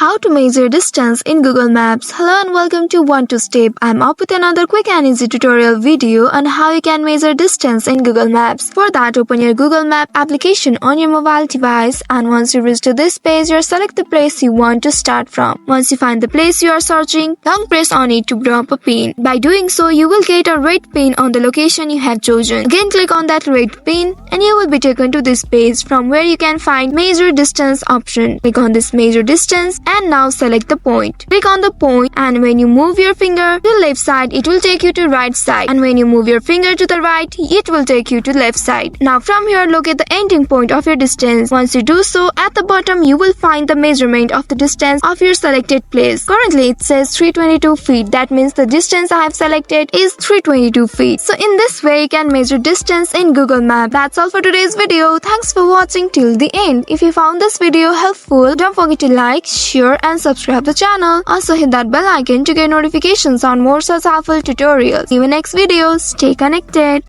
How to measure distance in Google Maps. Hello and welcome to One to Step. I'm up with another quick and easy tutorial video on how you can measure distance in Google Maps. For that, open your Google Map application on your mobile device, and once you reach to this page, you select the place you want to start from. Once you find the place you are searching, long press on it to drop a pin. By doing so, you will get a red pin on the location you have chosen. Again, click on that red pin and you will be taken to this page from where you can find Measure Distance option. Click on this Measure Distance and now select the point. Click on the point, and when you move your finger to left side, it will take you to right side, and when you move your finger to the right, it will take you to left side. Now from here, locate the ending point of your distance. Once you do so, at the bottom you will find the measurement of the distance of your selected place. Currently it says 322 feet. That means the distance I have selected is 322 feet. So in this way you can measure distance in Google Maps. That's all for today's video. Thanks for watching till the end. If you found this video helpful, don't forget to like, share and subscribe the channel. Also hit that bell icon to get notifications on more such helpful tutorials. See you in next video. Stay connected.